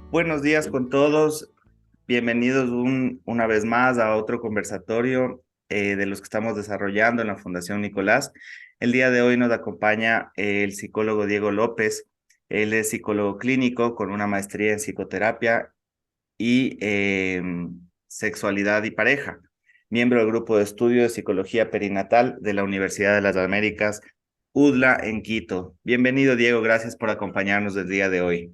Buenos días con todos. Bienvenidos una vez más a otro conversatorio de los que estamos desarrollando en la Fundación Nicolás. El día de hoy nos acompaña el psicólogo Diego López. Él es psicólogo clínico con una maestría en psicoterapia y sexualidad y pareja, miembro del grupo de estudio de psicología perinatal de la Universidad de las Américas, UDLA en Quito. Bienvenido, Diego. Gracias por acompañarnos el día de hoy.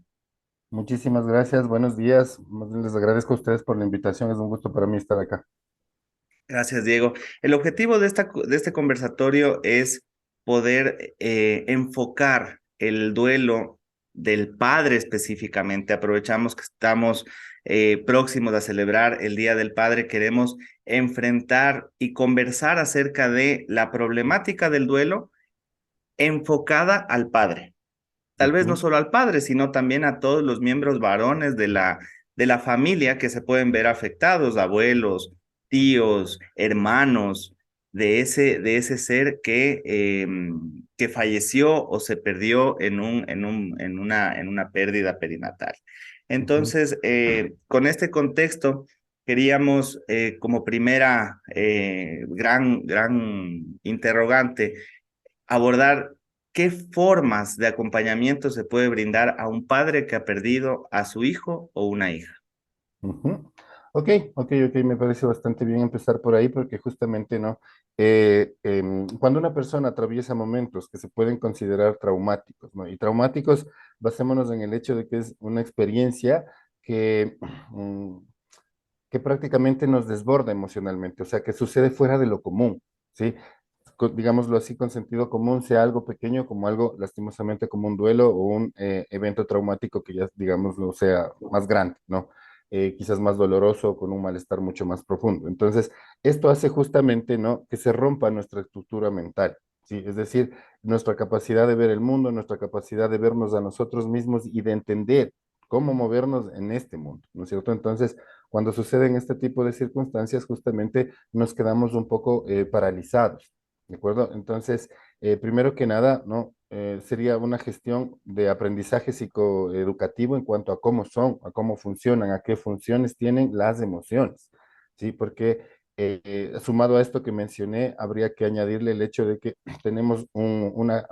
Muchísimas gracias, buenos días. Más bien les agradezco a ustedes por la invitación, es un gusto para mí estar acá. Gracias, Diego. El objetivo de este conversatorio es poder enfocar el duelo del padre específicamente. Aprovechamos que estamos próximos a celebrar el Día del Padre. Queremos enfrentar y conversar acerca de la problemática del duelo enfocada al padre. Tal vez no Ujú. solo al padre, sino también a todos los miembros varones de la familia que se pueden ver afectados, abuelos, tíos, hermanos, de ese ser que falleció o se perdió en una pérdida perinatal. Ujú. Entonces, con este contexto, queríamos como primera gran interrogante abordar qué formas de acompañamiento se puede brindar a un padre que ha perdido a su hijo o una hija. Ujú. Ok, me parece bastante bien empezar por ahí porque justamente, ¿no? Cuando una persona atraviesa momentos que se pueden considerar traumáticos, ¿no? Y traumáticos, basémonos en el hecho de que es una experiencia que, mm, que prácticamente nos desborda emocionalmente, o sea, que sucede fuera de lo común, ¿sí? Digámoslo así, con sentido común, sea algo pequeño como algo lastimosamente como un duelo o un evento traumático que ya, digámoslo, sea más grande, ¿no? Quizás más doloroso, con un malestar mucho más profundo. Entonces, esto hace justamente, ¿no? Que se rompa nuestra estructura mental, ¿sí? Es decir, nuestra capacidad de ver el mundo, nuestra capacidad de vernos a nosotros mismos y de entender cómo movernos en este mundo, ¿no es cierto? Entonces, cuando suceden este tipo de circunstancias, justamente nos quedamos un poco paralizados. ¿De acuerdo? Entonces, primero que nada, ¿no? Sería una gestión de aprendizaje psicoeducativo en cuanto a cómo son, a cómo funcionan, a qué funciones tienen las emociones, ¿sí? Porque sumado a esto que mencioné, habría que añadirle el hecho de que tenemos una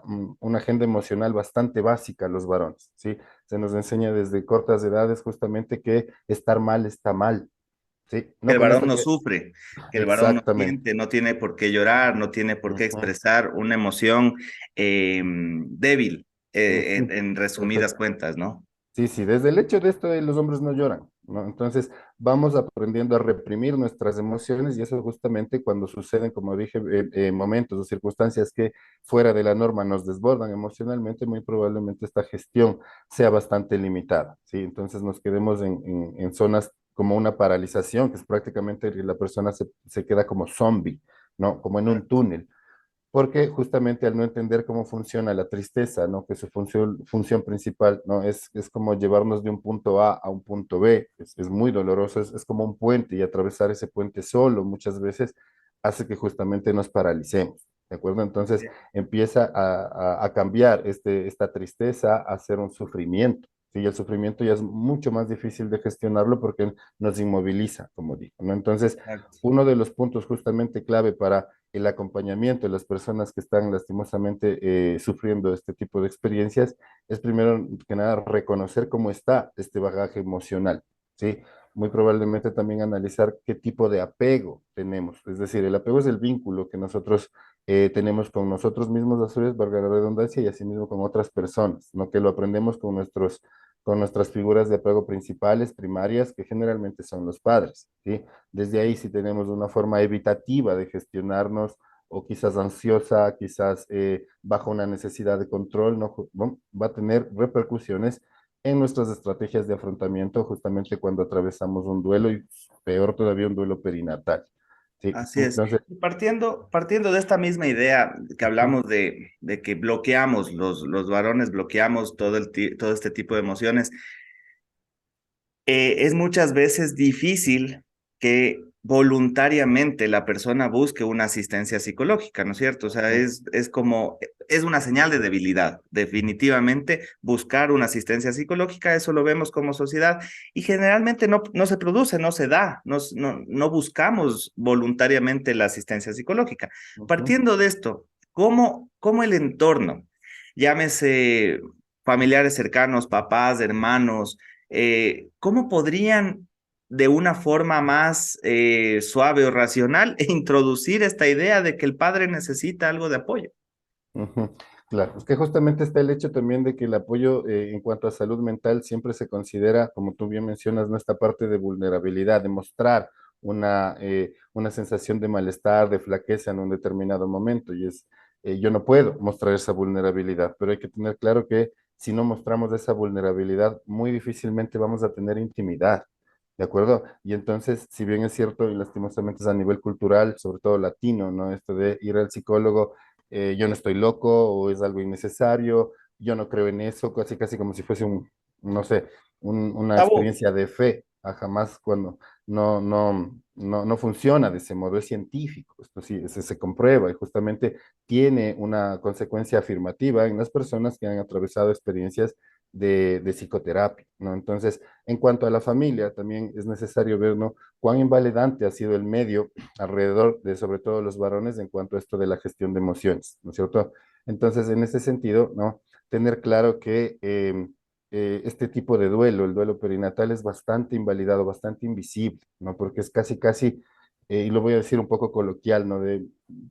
agenda emocional bastante básica los varones, ¿sí? Se nos enseña desde cortas edades justamente que estar mal está mal, ¿sí? Que No el con varón esto no que... sufre, que el varón no Exactamente. siente, no tiene por qué llorar, no tiene por qué Ujú, expresar una emoción débil, ujú. en resumidas Perfecto. cuentas, ¿no? Sí, sí, desde el hecho de esto de los hombres no lloran, ¿no? Entonces vamos aprendiendo a reprimir nuestras emociones y eso justamente cuando suceden, como dije, momentos o circunstancias que fuera de la norma nos desbordan emocionalmente, muy probablemente esta gestión sea bastante limitada, ¿sí? Entonces nos quedemos en zonas como una paralización, que es prácticamente que la persona se queda como zombie, ¿no? Como en un túnel porque justamente al no entender cómo funciona la tristeza, ¿no? Que su función principal, ¿no? Es como llevarnos de un punto A un punto B, es muy doloroso, es como un puente y atravesar ese puente solo muchas veces hace que justamente nos paralicemos, ¿de acuerdo? Entonces empieza a cambiar esta tristeza a ser un sufrimiento. Sí, el sufrimiento ya es mucho más difícil de gestionarlo porque nos inmoviliza, como digo, ¿no? Entonces, Exacto. uno de los puntos justamente clave para el acompañamiento de las personas que están lastimosamente sufriendo este tipo de experiencias es primero que nada reconocer cómo está este bagaje emocional, ¿sí? Muy probablemente también analizar qué tipo de apego tenemos, es decir, el apego es el vínculo que nosotros tenemos con nosotros mismos, a su vez, valga la redundancia, y asimismo con otras personas, ¿no? Que lo aprendemos con nuestras figuras de apego principales, primarias, que generalmente son los padres, ¿sí? Desde ahí, si tenemos una forma evitativa de gestionarnos o quizás ansiosa, quizás bajo una necesidad de control, ¿no? Bueno, va a tener repercusiones en nuestras estrategias de afrontamiento justamente cuando atravesamos un duelo y peor todavía un duelo perinatal. ¿Sí? Así es. Entonces, Y partiendo de esta misma idea que ujú, hablamos de que bloqueamos, los varones bloqueamos todo este tipo de emociones, es muchas veces difícil que voluntariamente la persona busque una asistencia psicológica, ¿no es cierto? O sea, ujú, es como es una señal de debilidad. Definitivamente buscar una asistencia psicológica, eso lo vemos como sociedad y generalmente no se produce, no se da, no buscamos voluntariamente la asistencia psicológica. Ujú, Partiendo de esto, ¿cómo el entorno, llámese familiares cercanos, papás, hermanos, cómo podrían de una forma más suave o racional introducir esta idea de que el padre necesita algo de apoyo? ujú. Claro, es que justamente está el hecho también de que el apoyo en cuanto a salud mental siempre se considera, como tú bien mencionas, ¿no? Esta parte de vulnerabilidad, de mostrar una sensación de malestar, de flaqueza en un determinado momento. Y es, yo no puedo mostrar esa vulnerabilidad, pero hay que tener claro que si no mostramos esa vulnerabilidad, muy difícilmente vamos a tener intimidad. ¿De acuerdo? Y entonces, si bien es cierto, y lastimosamente es a nivel cultural, sobre todo latino, ¿no? Esto de ir al psicólogo, yo no estoy loco o es algo innecesario, yo no creo en eso, casi casi como si fuese no sé, una Tabú. experiencia de fe, a jamás cuando no funciona de ese modo, es científico, esto sí, se comprueba y justamente tiene una consecuencia afirmativa en las personas que han atravesado experiencias de psicoterapia, ¿no? Entonces, en cuanto a la familia, también es necesario ver, ¿no? Cuán invalidante ha sido el medio alrededor de sobre todo los varones en cuanto a esto de la gestión de emociones, ¿no es cierto? Entonces, en ese sentido, ¿no? Tener claro que este tipo de duelo, el duelo perinatal, es bastante invalidado, bastante invisible, ¿no? Porque es casi, casi, y lo voy a decir un poco coloquial, ¿no?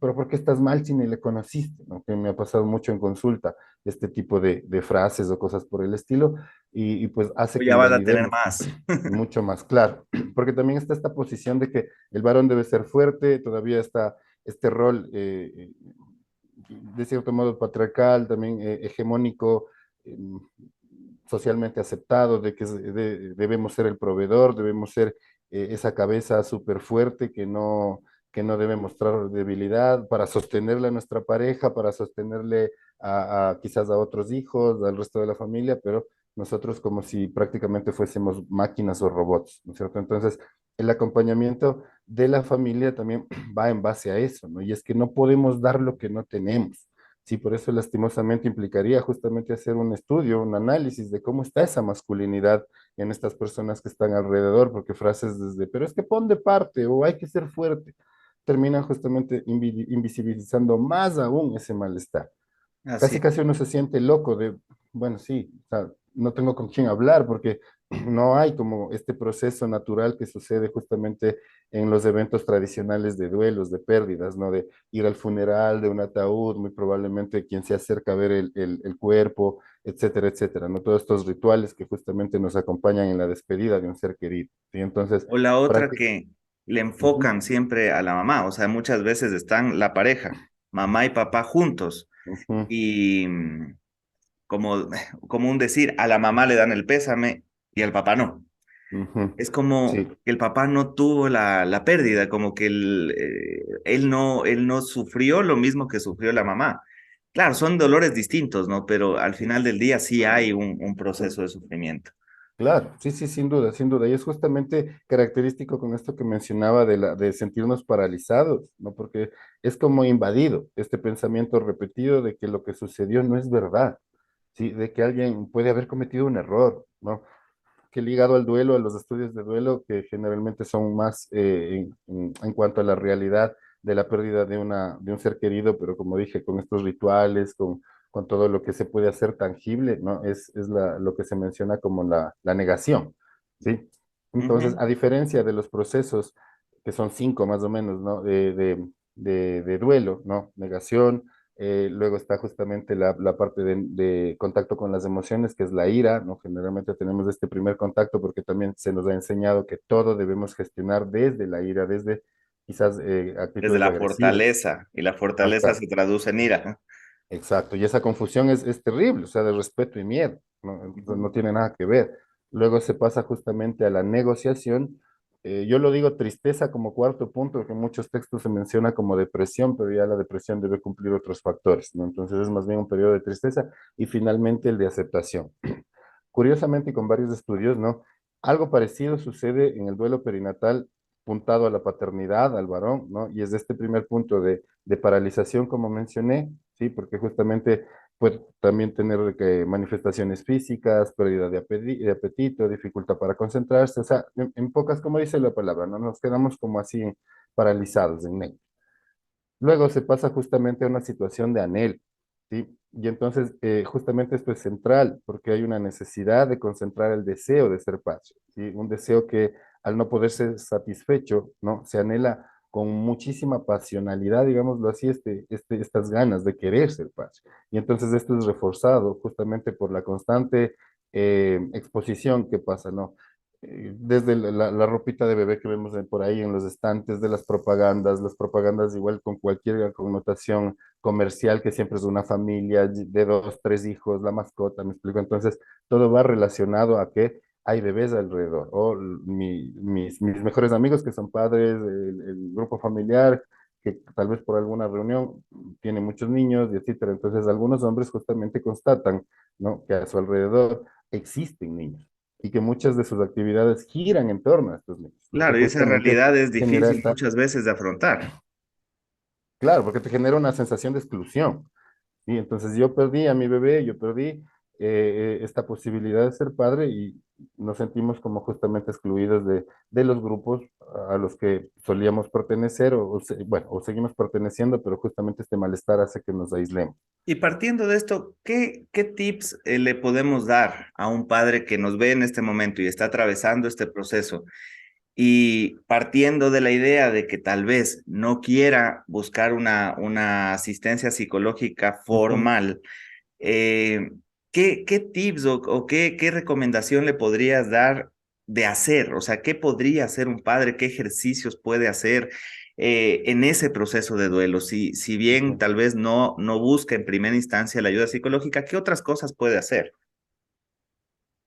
Pero ¿por qué estás mal si ni le conociste? ¿No? Que me ha pasado mucho en consulta este tipo de frases o cosas por el estilo, y pues hace O que ya vas a tener invalidemos más. mucho más claro, porque también está esta posición de que el varón debe ser fuerte, todavía está este rol de cierto modo patriarcal, también hegemónico, eh, socialmente aceptado, de que debemos ser el proveedor, debemos ser esa cabeza súper fuerte que no debe mostrar debilidad para sostenerle a nuestra pareja, para sostenerle quizás a otros hijos, al resto de la familia, pero nosotros como si prácticamente fuésemos máquinas o robots, ¿no es cierto? Entonces, el acompañamiento de la familia también va en base a eso, ¿no? Y es que no podemos dar lo que no tenemos. Sí, por eso lastimosamente implicaría justamente hacer un estudio, un análisis de cómo está esa masculinidad en estas personas que están alrededor, porque frases desde, pero es que pon de parte o hay que ser fuerte, terminan justamente invisibilizando más aún ese malestar. Así. Casi casi uno se siente loco de, bueno, sí, o sea, no tengo con quién hablar porque no hay como este proceso natural que sucede justamente en los eventos tradicionales de duelos, de pérdidas, ¿no? De ir al funeral de un ataúd, muy probablemente quien se acerca a ver el cuerpo, etcétera, etcétera, ¿no? Todos estos rituales que justamente nos acompañan en la despedida de un ser querido, ¿sí? Entonces, O la otra prácticamente... que le enfocan siempre a la mamá, o sea, muchas veces están la pareja, mamá y papá juntos, y como, como un decir, a la mamá le dan el pésame y al papá no. Es Sí, como que el papá no tuvo la pérdida, como que él no sufrió lo mismo que sufrió la mamá. Claro, son dolores distintos, ¿no? Pero al sí. final del día sí hay un proceso de sufrimiento. Claro, sí, sí, sin duda, sin duda. Y es justamente característico con esto que mencionaba de sentirnos paralizados, ¿no? Porque es como invadido este pensamiento repetido de que lo que sucedió no es verdad, ¿sí? De que alguien puede haber cometido un error, ¿no? Que ligado al duelo, a los estudios de duelo, que generalmente son más en cuanto a la realidad de la pérdida de un ser querido, pero como dije, con estos rituales, con todo lo que se puede hacer tangible, ¿no? Es lo que se menciona como la negación, ¿sí? Entonces, Ujú. a diferencia de los procesos, que son cinco más o menos, ¿no? De duelo, ¿no? Negación, luego está justamente la parte de contacto con las emociones, que es la ira, ¿no? Generalmente tenemos este primer contacto porque también se nos ha enseñado que todo debemos gestionar desde la ira, desde quizás Desde actitudes la agresivas. fortaleza, y la fortaleza Exacto, se traduce en ira. exacto. Y esa confusión es terrible, o sea, de respeto y miedo, ¿no? Entonces Ujú. no tiene nada que ver. Luego se pasa justamente a la negociación. Yo lo digo tristeza como cuarto punto, que en muchos textos se menciona como depresión, pero ya la depresión debe cumplir otros factores, ¿no? Entonces es más bien un periodo de tristeza y finalmente el de aceptación. Curiosamente, y con varios estudios, ¿no? Algo parecido sucede en el duelo perinatal puntado a la paternidad, al varón, ¿no? Y es de este primer punto de paralización, como mencioné, ¿sí? Porque justamente puede también tener manifestaciones físicas, pérdida de apetito, dificultad para concentrarse, o sea, en pocas, como dice la palabra, ¿no? Nos quedamos como así paralizados en negro. Luego se pasa justamente a una situación de anhelo, ¿sí? Y entonces, justamente esto es central, porque hay una necesidad de concentrar el deseo de ser padre, ¿sí? Un deseo que al no poder ser satisfecho, ¿no? Se anhela con muchísima pasionalidad, digámoslo así, estas ganas de querer ser padre. Y entonces esto es reforzado justamente por la constante exposición que pasa, ¿no? Desde la ropita de bebé que vemos por ahí en los estantes de las propagandas igual con cualquier connotación comercial que siempre es una familia de dos, tres hijos, la mascota, me explico. Entonces, todo va relacionado a que hay bebés alrededor, o mis mejores amigos que son padres, el grupo familiar, que tal vez por alguna reunión tiene muchos niños y etcétera. Entonces, algunos hombres justamente constatan, ¿no? Que a su alrededor existen niños y que muchas de sus actividades giran en torno a estos niños, lo que Claro, y esa justamente realidad es genera difícil esta, muchas veces de afrontar. claro, porque te genera una sensación de exclusión. Y entonces yo perdí a mi bebé, yo perdí esta posibilidad de ser padre y nos sentimos como justamente excluidos de los grupos a los que solíamos pertenecer bueno, o seguimos perteneciendo, pero justamente este malestar hace que nos aislemos. Y partiendo de esto, ¿qué tips le podemos dar a un padre que nos ve en este momento y está atravesando este proceso? Y partiendo de la idea de que tal vez no quiera buscar una asistencia psicológica Ujú. formal, eh, qué tips o qué recomendación le podrías dar de hacer? O sea, ¿qué podría hacer un padre? ¿Qué ejercicios puede hacer en ese proceso de duelo? Si bien Ok. tal vez no busca en primera instancia la ayuda psicológica, ¿qué otras cosas puede hacer?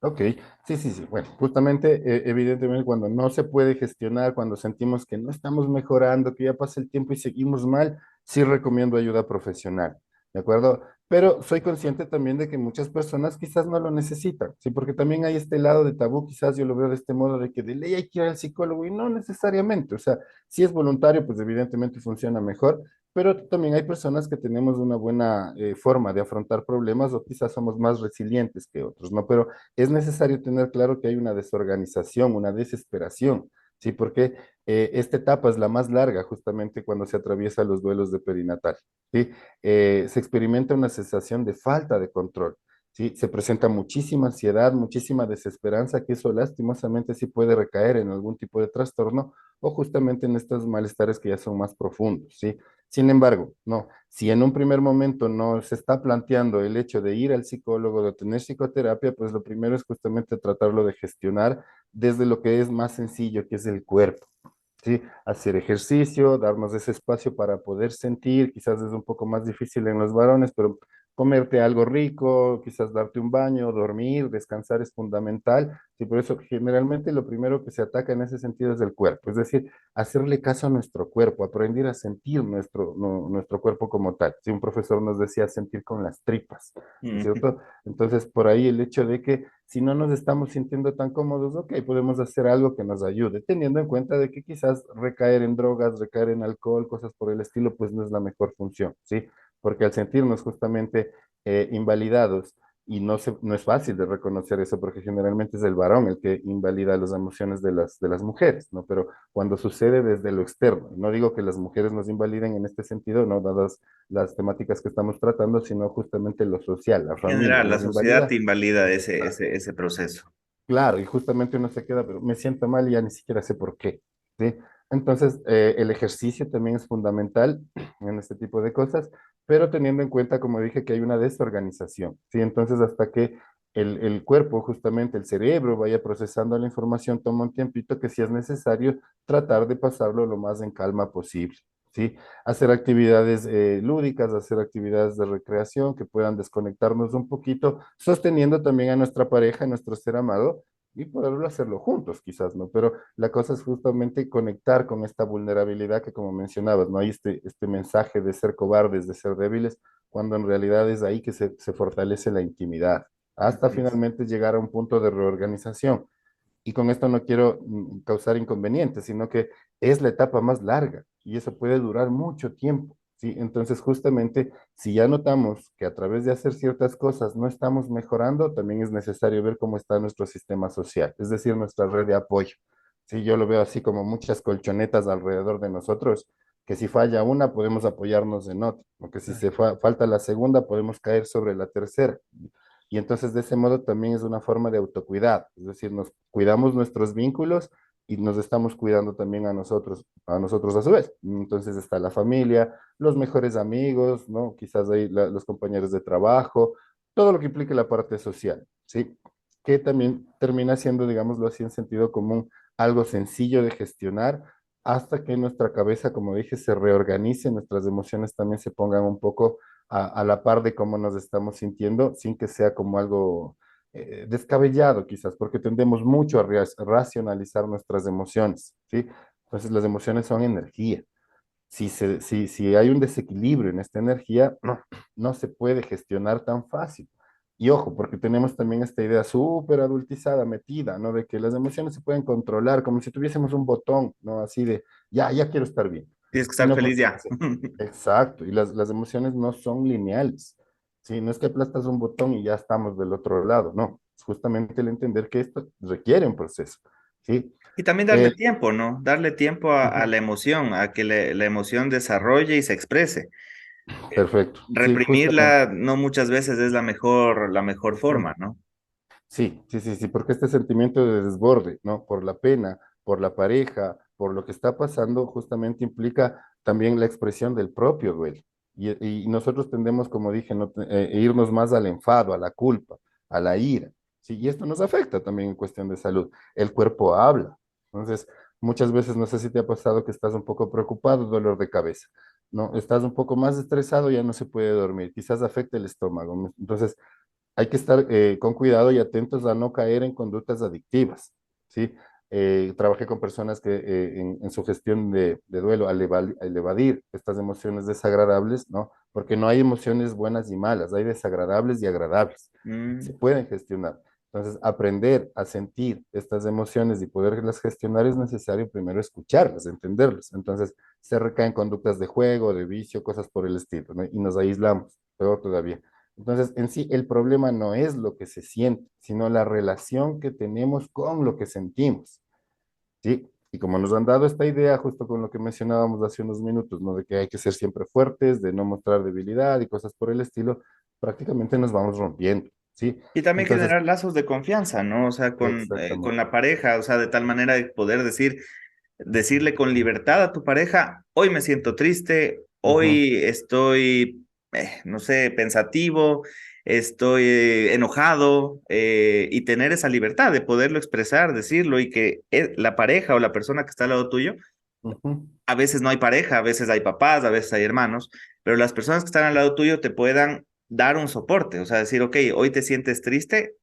Ok, sí, sí, sí. Bueno, justamente, evidentemente, cuando no se puede gestionar, cuando sentimos que no estamos mejorando, que ya pasa el tiempo y seguimos mal, sí recomiendo ayuda profesional, ¿de acuerdo? Pero soy consciente también de que muchas personas quizás no lo necesitan, ¿sí? Porque también hay este lado de tabú, quizás yo lo veo de este modo, de que de ley hay que ir al psicólogo y no necesariamente, o sea, si es voluntario, pues evidentemente funciona mejor, pero también hay personas que tenemos una buena forma de afrontar problemas o quizás somos más resilientes que otros, ¿no? Pero es necesario tener claro que hay una desorganización, una desesperación, ¿sí? Porque esta etapa es la más larga justamente cuando se atraviesa los duelos de perinatal, ¿sí? Se experimenta una sensación de falta de control, ¿sí? Se presenta muchísima ansiedad, muchísima desesperanza, que eso lastimosamente sí puede recaer en algún tipo de trastorno o justamente en estos malestares que ya son más profundos, ¿sí? Sin embargo, no, si en un primer momento no se está planteando el hecho de ir al psicólogo, de tener psicoterapia, pues lo primero es justamente tratarlo de gestionar desde lo que es más sencillo, que es el cuerpo. ¿Sí? Hacer ejercicio, darnos ese espacio para poder sentir, quizás es un poco más difícil en los varones, pero comerte algo rico, quizás darte un baño, dormir, descansar es fundamental. Sí, por eso generalmente lo primero que se ataca en ese sentido es el cuerpo, es decir, hacerle caso a nuestro cuerpo, aprender a sentir nuestro cuerpo como tal. Si un profesor nos decía sentir con las tripas, ¿no es Mm. cierto? Entonces, por ahí el hecho de que si no nos estamos sintiendo tan cómodos, ok, podemos hacer algo que nos ayude, teniendo en cuenta de que quizás recaer en drogas, recaer en alcohol, cosas por el estilo, pues no es la mejor función, ¿sí? Porque al sentirnos justamente invalidados, y no es fácil de reconocer eso, porque generalmente es el varón el que invalida las emociones de las mujeres, ¿no? Pero cuando sucede desde lo externo, no digo que las mujeres nos invaliden en este sentido, no dadas las temáticas que estamos tratando, sino justamente lo social, la En familia general, la nos sociedad te invalida. invalida ese proceso. Claro, y justamente uno se queda, pero me siento mal y ya ni siquiera sé por qué, ¿sí? Entonces, el ejercicio también es fundamental en este tipo de cosas, pero teniendo en cuenta, como dije, que hay una desorganización, ¿sí? Entonces, hasta que el cuerpo, justamente el cerebro, vaya procesando la información, toma un tiempito que si es necesario tratar de pasarlo lo más en calma posible, ¿sí? Hacer actividades lúdicas, hacer actividades de recreación que puedan desconectarnos un poquito, sosteniendo también a nuestra pareja, a nuestro ser amado, y poderlo hacerlo juntos, quizás, ¿no? Pero la cosa es justamente conectar con esta vulnerabilidad que, como mencionabas, ¿no? Hay este mensaje de ser cobardes, de ser débiles, cuando en realidad es ahí que se fortalece la intimidad, hasta Así es. finalmente llegar a un punto de reorganización. Y con esto no quiero causar inconvenientes, sino que es la etapa más larga y eso puede durar mucho tiempo. ¿sí? Entonces, justamente, si ya notamos que a través de hacer ciertas cosas no estamos mejorando, también es necesario ver cómo está nuestro sistema social, es decir, nuestra red de apoyo. Sí, yo lo veo así como muchas colchonetas alrededor de nosotros, que si falla una, podemos apoyarnos en otra, o que si falta la segunda, podemos caer sobre la tercera. Y entonces de ese modo también es una forma de autocuidado, es decir, nos cuidamos nuestros vínculos y nos estamos cuidando también a nosotros a su vez. Entonces está la familia, los mejores amigos, ¿no? Quizás ahí los compañeros de trabajo, todo lo que implique la parte social, ¿sí? Que también termina siendo, digámoslo así, en sentido común, algo sencillo de gestionar hasta que nuestra cabeza, como dije, se reorganice, nuestras emociones también se pongan un poco a la par de cómo nos estamos sintiendo, sin que sea como algo descabellado quizás, porque tendemos mucho a racionalizar nuestras emociones, ¿sí? Entonces las emociones son energía. Si hay un desequilibrio en esta energía, no se puede gestionar tan fácil. Y ojo, porque tenemos también esta idea súper adultizada, metida, ¿no? De que las emociones se pueden controlar, como si tuviésemos un botón, ¿no? Así de, ya quiero estar bien. Tienes que Y estar no feliz funciona ya. así. Exacto, y las emociones no son lineales. Sí, no es que aplastas un botón y ya estamos del otro lado, no. Es justamente el entender que esto requiere un proceso. ¿Sí? Y también darle Eh, tiempo, ¿no? Darle tiempo a Ujú. la emoción, a que la emoción desarrolle y se exprese. Perfecto. Sí, justamente. Reprimirla no muchas veces es la mejor forma, ¿no? Sí, porque este sentimiento de desborde, ¿no? Por la pena, por la pareja, por lo que está pasando, justamente implica también la expresión del propio duelo. Y nosotros tendemos, como dije, no, irnos más al enfado, a la culpa, a la ira, ¿sí? Y esto nos afecta también en cuestión de salud. El cuerpo habla. Entonces, muchas veces, no sé si te ha pasado que estás un poco preocupado, dolor de cabeza, ¿no? Estás un poco más estresado, ya no se puede dormir, quizás afecte el estómago. Entonces, hay que estar con cuidado y atentos a no caer en conductas adictivas, ¿sí? Trabajé con personas que en su gestión de duelo, al evadir estas emociones desagradables, ¿no? Porque no hay emociones buenas y malas, hay desagradables y agradables. Se Mm. pueden gestionar. Entonces, aprender a sentir estas emociones y poderlas gestionar es necesario primero escucharlas, entenderlas. Entonces, se recaen conductas de juego, de vicio, cosas por el estilo, ¿no? Y nos aislamos, peor todavía. Entonces, en sí, el problema no es lo que se siente, sino la relación que tenemos con lo que sentimos, ¿sí? Y como nos han dado esta idea, justo con lo que mencionábamos hace unos minutos, ¿no? De que hay que ser siempre fuertes, de no mostrar debilidad y cosas por el estilo, prácticamente nos vamos rompiendo, ¿sí? Y también Entonces, generar lazos de confianza, ¿no? O sea, con exactamente. la pareja, o sea, de tal manera de poder decirle con libertad a tu pareja, hoy me siento triste, Ujú, hoy estoy, no sé, pensativo, estoy enojado, y tener esa libertad de poderlo expresar, decirlo y que la pareja o la persona que está al lado tuyo, ujú. a veces no hay pareja, a veces hay papás, a veces hay hermanos, pero las personas que están al lado tuyo te puedan dar un soporte, o sea, decir, ok, hoy te sientes triste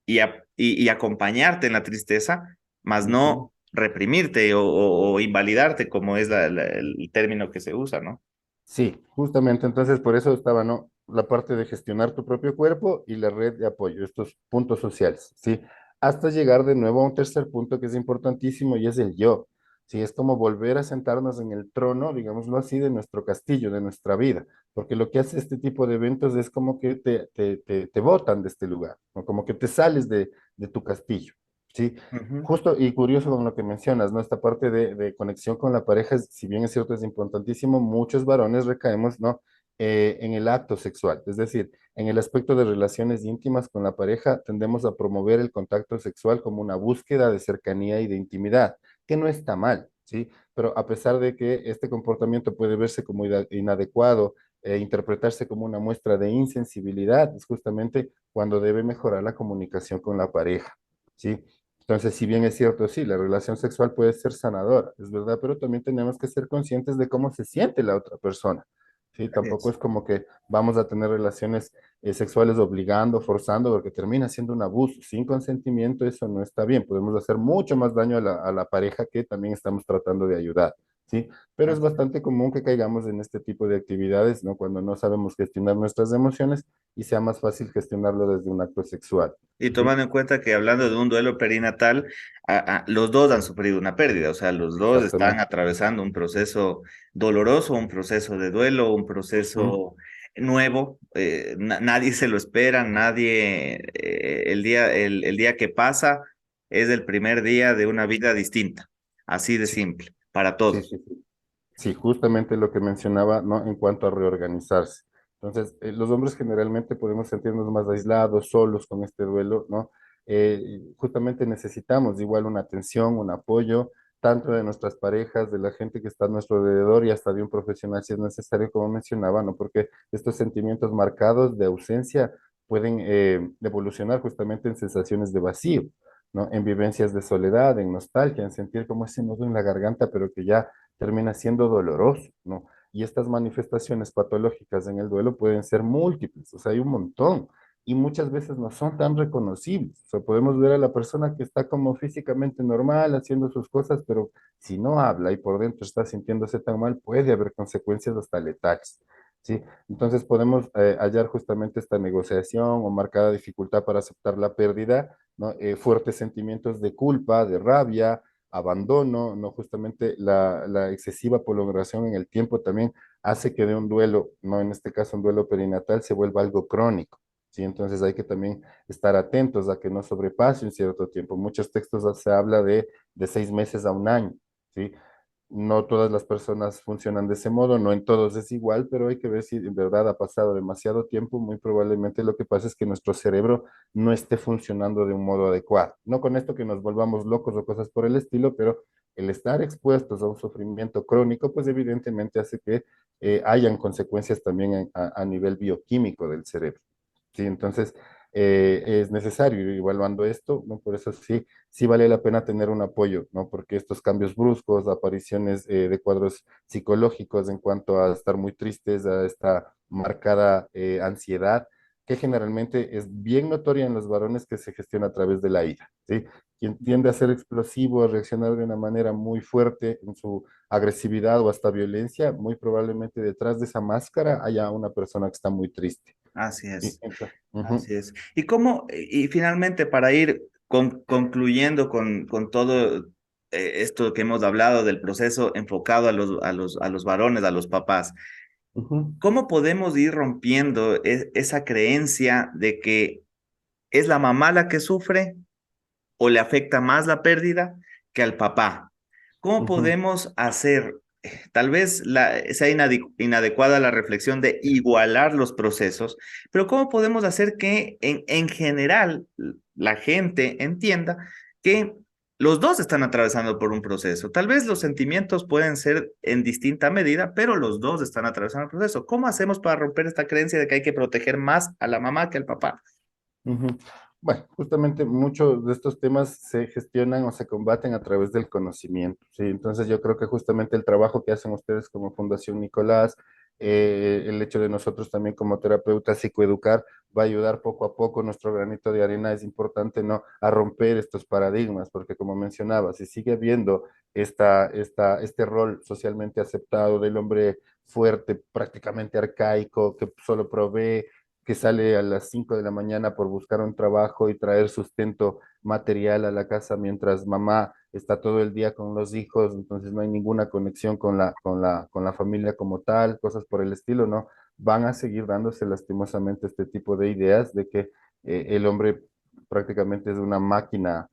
y acompañarte en la tristeza, más Ujú. no reprimirte o invalidarte, como es el término que se usa, ¿no? Sí, justamente, entonces por eso estaba, ¿no? La parte de gestionar tu propio cuerpo y la red de apoyo, estos puntos sociales, ¿sí? Hasta llegar de nuevo a un tercer punto que es importantísimo y es el yo, ¿sí? Es como volver a sentarnos en el trono, digámoslo así, de nuestro castillo, de nuestra vida, porque lo que hace este tipo de eventos es como que te botan de este lugar, ¿no? Como que te sales de tu castillo, ¿sí? Ujú. Justo y curioso con lo que mencionas, ¿no? Esta parte de conexión con la pareja, si bien es cierto, es importantísimo, muchos varones recaemos, ¿no? En el acto sexual, es decir, en el aspecto de relaciones íntimas con la pareja, tendemos a promover el contacto sexual como una búsqueda de cercanía y de intimidad, que no está mal, ¿sí? Pero a pesar de que este comportamiento puede verse como inadecuado, interpretarse como una muestra de insensibilidad, es justamente cuando debe mejorar la comunicación con la pareja, ¿sí? Entonces, si bien es cierto, sí, la relación sexual puede ser sanadora, es verdad, pero también tenemos que ser conscientes de cómo se siente la otra persona. Sí, Así tampoco es. es como que vamos a tener relaciones sexuales obligando, forzando, porque termina siendo un abuso. Sin consentimiento eso no está bien. Podemos hacer mucho más daño a la pareja que también estamos tratando de ayudar. ¿sí? Pero es Así es. bastante común que caigamos en este tipo de actividades, ¿no? Cuando no sabemos gestionar nuestras emociones y sea más fácil gestionarlo desde un acto sexual, Y ¿sí? tomando en cuenta que hablando de un duelo perinatal, los dos han sufrido una pérdida, o sea, los dos están Exactamente. atravesando un proceso doloroso, un proceso de duelo, un Ujú. proceso nuevo. Nadie se lo espera, nadie, el día que pasa es el primer día de una vida distinta, así de Sí, simple, para sí, todos. sí, sí. Sí, justamente lo que mencionaba, ¿no? En cuanto a reorganizarse. Entonces, los hombres generalmente podemos sentirnos más aislados, solos con este duelo, ¿no? Justamente necesitamos igual una atención, un apoyo, tanto de nuestras parejas, de la gente que está a nuestro alrededor y hasta de un profesional si es necesario, como mencionaba, ¿no? Porque estos sentimientos marcados de ausencia pueden evolucionar justamente en sensaciones de vacío, ¿no? En vivencias de soledad, en nostalgia, en sentir como ese nudo en la garganta, pero que ya termina siendo doloroso, ¿no? Y estas manifestaciones patológicas en el duelo pueden ser múltiples, o sea, hay un montón, y muchas veces no son tan reconocibles. O sea, podemos ver a la persona que está como físicamente normal, haciendo sus cosas, pero si no habla y por dentro está sintiéndose tan mal, puede haber consecuencias hasta letales, ¿sí? Entonces podemos hallar justamente esta negociación o marcada dificultad para aceptar la pérdida, ¿no? Fuertes sentimientos de culpa, de rabia, abandono, ¿no? Justamente la excesiva prolongación en el tiempo también hace que de un duelo, no en este caso un duelo perinatal, se vuelva algo crónico, ¿sí? Entonces hay que también estar atentos a que no sobrepase un cierto tiempo. Muchos textos se habla de 6 meses a un año, ¿sí? No todas las personas funcionan de ese modo, no en todos es igual, pero hay que ver si en verdad ha pasado demasiado tiempo. Muy probablemente lo que pasa es que nuestro cerebro no esté funcionando de un modo adecuado. No con esto que nos volvamos locos o cosas por el estilo, pero el estar expuestos a un sufrimiento crónico, pues evidentemente hace que hayan consecuencias también a nivel bioquímico del cerebro. Sí, entonces es necesario ir evaluando esto, ¿no? Por eso sí vale la pena tener un apoyo, ¿no? Porque estos cambios bruscos, apariciones de cuadros psicológicos en cuanto a estar muy tristes, a esta marcada ansiedad, que generalmente es bien notoria en los varones que se gestiona a través de la ira, ¿sí? Quien tiende a ser explosivo, a reaccionar de una manera muy fuerte en su agresividad o hasta violencia, muy probablemente detrás de esa máscara haya una persona que está muy triste. Así Sí, es. ujú, Así es. Y finalmente, para ir concluyendo con todo esto que hemos hablado del proceso enfocado a los varones, a los papás, ujú, ¿cómo podemos ir rompiendo esa creencia de que es la mamá la que sufre o le afecta más la pérdida que al papá? ¿Cómo ujú, podemos hacer, tal vez sea inadecuada la reflexión de igualar los procesos, pero cómo podemos hacer que en general la gente entienda que los dos están atravesando por un proceso? Tal vez los sentimientos pueden ser en distinta medida, pero los dos están atravesando el proceso. ¿Cómo hacemos para romper esta creencia de que hay que proteger más a la mamá que al papá? ujú. Bueno, justamente muchos de estos temas se gestionan o se combaten a través del conocimiento, ¿sí? Entonces yo creo que justamente el trabajo que hacen ustedes como Fundación Nicolás, el hecho de nosotros también como terapeutas psicoeducar, va a ayudar poco a poco, nuestro granito de arena es importante, ¿no? A romper estos paradigmas, porque como mencionaba, si sigue habiendo este rol socialmente aceptado del hombre fuerte, prácticamente arcaico, que solo provee, que sale a las 5 de la mañana por buscar un trabajo y traer sustento material a la casa mientras mamá está todo el día con los hijos, entonces no hay ninguna conexión con la familia como tal, cosas por el estilo, ¿no? Van a seguir dándose lastimosamente este tipo de ideas de que el hombre prácticamente es una máquina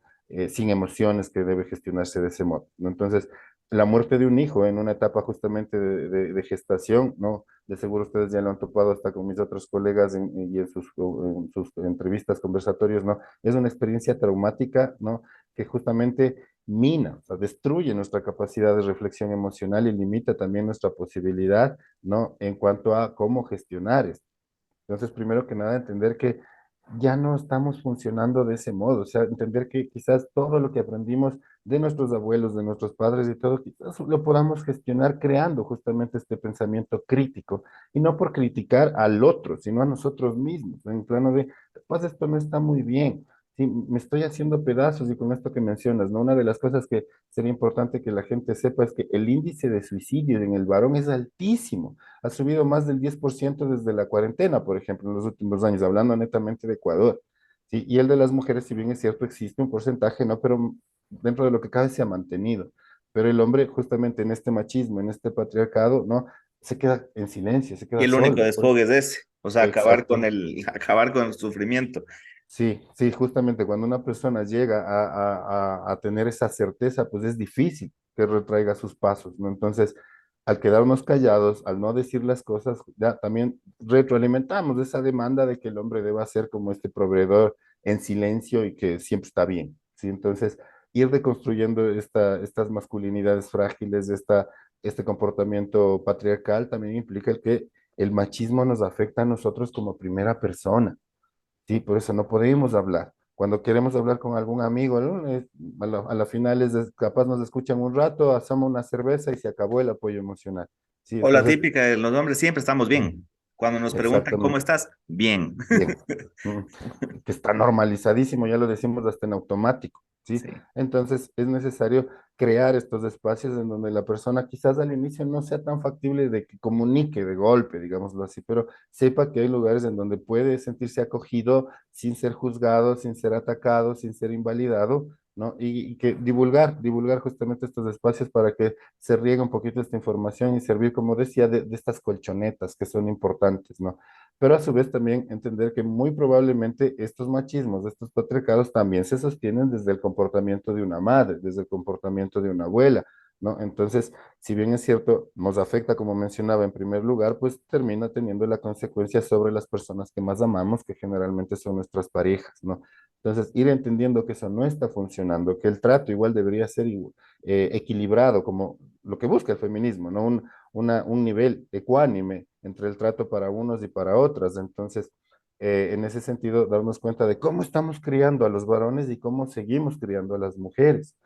sin emociones que debe gestionarse de ese modo, ¿no? Entonces, la muerte de un hijo en una etapa justamente de gestación, ¿no? De seguro ustedes ya lo han topado hasta con mis otros colegas y en sus entrevistas, conversatorios, ¿no? Es una experiencia traumática, ¿no? Que justamente mina, o sea, destruye nuestra capacidad de reflexión emocional y limita también nuestra posibilidad, ¿no? En cuanto a cómo gestionar esto. Entonces, primero que nada, entender que ya no estamos funcionando de ese modo, o sea, entender que quizás todo lo que aprendimos de nuestros abuelos, de nuestros padres y todo, quizás lo podamos gestionar creando justamente este pensamiento crítico, y no por criticar al otro, sino a nosotros mismos, en plano de, pues esto no está muy bien. Sí, me estoy haciendo pedazos y con esto que mencionas, ¿no? Una de las cosas que sería importante que la gente sepa es que el índice de suicidio en el varón es altísimo. Ha subido más del 10% desde la cuarentena, por ejemplo, en los últimos años, hablando netamente de Ecuador. Sí, y el de las mujeres, si bien es cierto, existe un porcentaje, ¿no? Pero dentro de lo que cabe se ha mantenido. Pero el hombre, justamente en este machismo, en este patriarcado, ¿no? Se queda en silencio, se Y queda el único solo. desfogue es ese, o sea, Exacto. acabar con el sufrimiento. Sí, sí, justamente cuando una persona llega a tener esa certeza, pues es difícil que retraiga sus pasos, ¿no? Entonces, al quedarnos callados, al no decir las cosas, ya también retroalimentamos esa demanda de que el hombre deba ser como este proveedor en silencio y que siempre está bien, ¿sí? Entonces, ir deconstruyendo estas masculinidades frágiles, este comportamiento patriarcal también implica el que el machismo nos afecta a nosotros como primera persona. Sí, por eso no podemos hablar. Cuando queremos hablar con algún amigo, ¿no? A la final capaz nos escuchan un rato, hacemos una cerveza y se acabó el apoyo emocional. Sí, O la entonces, típica de los hombres, siempre estamos bien. Cuando nos preguntan cómo exactamente. estás, bien. Bien. Mm. Que está normalizadísimo, ya lo decimos hasta en automático, ¿sí? Sí. Entonces es necesario crear estos espacios en donde la persona quizás al inicio no sea tan factible de que comunique de golpe, digámoslo así, pero sepa que hay lugares en donde puede sentirse acogido sin ser juzgado, sin ser atacado, sin ser invalidado, ¿no? Y que divulgar justamente estos espacios para que se riegue un poquito esta información y servir, como decía, de estas colchonetas que son importantes, ¿no? Pero a su vez también entender que muy probablemente estos machismos, estos patriarcados también se sostienen desde el comportamiento de una madre, desde el comportamiento de una abuela, ¿no? Entonces, si bien es cierto, nos afecta, como mencionaba en primer lugar, pues termina teniendo la consecuencia sobre las personas que más amamos, que generalmente son nuestras parejas, ¿no? Entonces, ir entendiendo que eso no está funcionando, que el trato igual debería ser equilibrado, como lo que busca el feminismo, ¿no? Un nivel ecuánime entre el trato para unos y para otras. Entonces, en ese sentido, darnos cuenta de cómo estamos criando a los varones y cómo seguimos criando a las mujeres.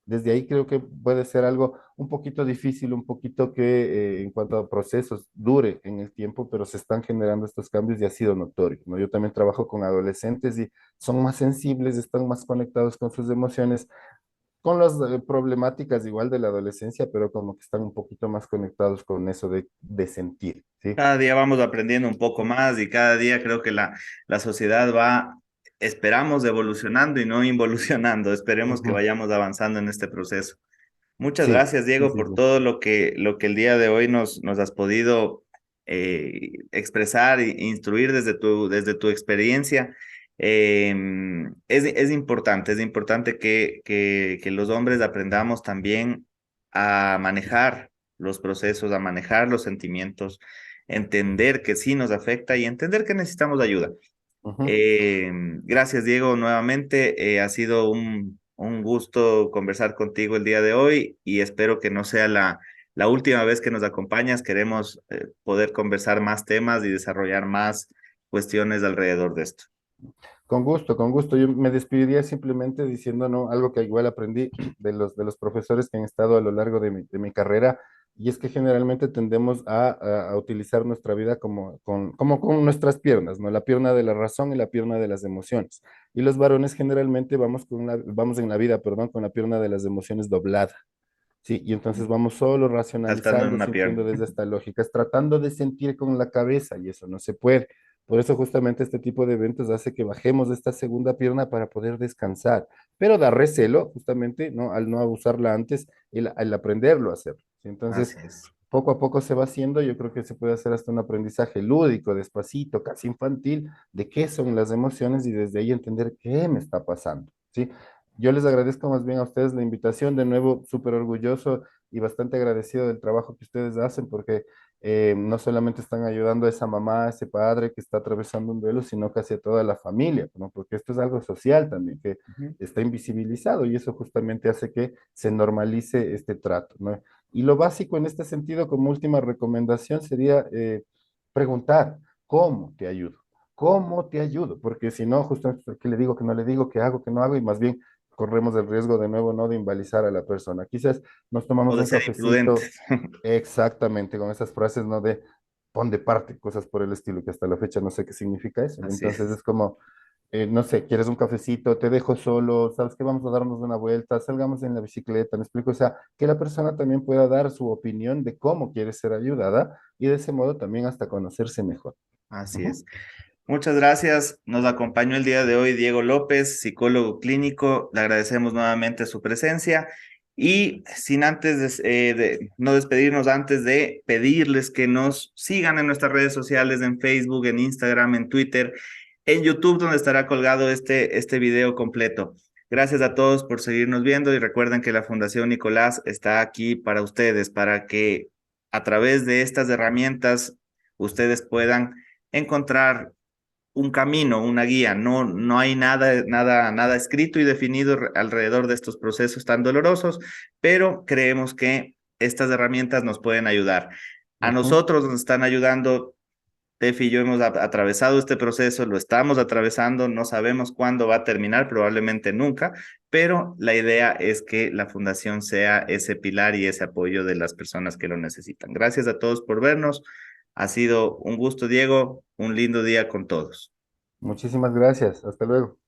Desde ahí creo que puede ser algo un poquito difícil, un poquito que en cuanto a procesos dure en el tiempo, pero se están generando estos cambios y ha sido notorio, ¿no? Yo también trabajo con adolescentes y son más sensibles, están más conectados con sus emociones, con las problemáticas igual de la adolescencia, pero como que están un poquito más conectados con eso de sentir, ¿sí? Cada día vamos aprendiendo un poco más y cada día creo que la sociedad va, esperamos, evolucionando y no involucionando. Esperemos que Ujú. vayamos avanzando en este proceso. Muchas Sí, gracias, sí, Diego, sí, por sí. todo lo que el día de hoy nos has podido expresar e instruir desde tu experiencia. Es importante que los hombres aprendamos también a manejar los procesos, a manejar los sentimientos, entender que sí nos afecta y entender que necesitamos ayuda. Ujú. Gracias, Diego, nuevamente. Ha sido un gusto conversar contigo el día de hoy y espero que no sea la última vez que nos acompañas. Queremos poder conversar más temas y desarrollar más cuestiones alrededor de esto. Con gusto, con gusto. Yo me despediría simplemente diciendo, ¿no? Algo que igual aprendí de los profesores que han estado a lo largo de mi carrera, y es que generalmente tendemos a utilizar nuestra vida como con nuestras piernas, ¿no? La pierna de la razón y la pierna de las emociones. Y los varones generalmente vamos en la vida, perdón, con la pierna de las emociones doblada. Sí, y entonces vamos solo Saltando en racionalizando, una sintiendo pierna. desde esta lógica, es tratando de sentir con la cabeza y eso no se puede. Por eso justamente este tipo de eventos hace que bajemos de esta segunda pierna para poder descansar, pero da recelo justamente, ¿no? Al no abusarla antes, el aprenderlo a hacer. ¿Sí? Entonces, Así es. poco a poco se va haciendo, yo creo que se puede hacer hasta un aprendizaje lúdico, despacito, casi infantil, de qué son las emociones y desde ahí entender qué me está pasando, ¿sí? Yo les agradezco más bien a ustedes la invitación, de nuevo, súper orgulloso y bastante agradecido del trabajo que ustedes hacen, porque no solamente están ayudando a esa mamá, a ese padre que está atravesando un duelo, sino casi a toda la familia, ¿no? Porque esto es algo social también, que Ujú. está invisibilizado y eso justamente hace que se normalice este trato, ¿no? Y lo básico en este sentido, como última recomendación, sería preguntar, ¿cómo te ayudo? ¿Cómo te ayudo? Porque si no, justamente, ¿qué le digo, que no le digo, qué hago, qué no hago? Y más bien corremos el riesgo de nuevo, ¿no? De invalizar a la persona. Quizás nos O tomamos de un ser cafecito imprudentes. exactamente con esas frases, ¿no? De pon de parte, cosas por el estilo, que hasta la fecha no sé qué significa eso. Así Entonces es. es como no sé, quieres un cafecito, te dejo solo, sabes que vamos a darnos una vuelta, salgamos en la bicicleta, me explico, o sea, que la persona también pueda dar su opinión de cómo quiere ser ayudada y de ese modo también hasta conocerse mejor. Así Ujú. es. Muchas gracias. Nos acompañó el día de hoy Diego López, psicólogo clínico. Le agradecemos nuevamente su presencia. Y sin antes no despedirnos, antes de pedirles que nos sigan en nuestras redes sociales, en Facebook, en Instagram, en Twitter, en YouTube, donde estará colgado este video completo. Gracias a todos por seguirnos viendo y recuerden que la Fundación Nicolás está aquí para ustedes, para que a través de estas herramientas ustedes puedan encontrar un camino, una guía. No hay nada escrito y definido alrededor de estos procesos tan dolorosos, pero creemos que estas herramientas nos pueden ayudar. A Ujú. nosotros nos están ayudando. Tefi y yo hemos atravesado este proceso, lo estamos atravesando, no sabemos cuándo va a terminar, probablemente nunca, pero la idea es que la fundación sea ese pilar y ese apoyo de las personas que lo necesitan. Gracias a todos por vernos. Ha sido un gusto, Diego, un lindo día con todos. Muchísimas gracias, hasta luego.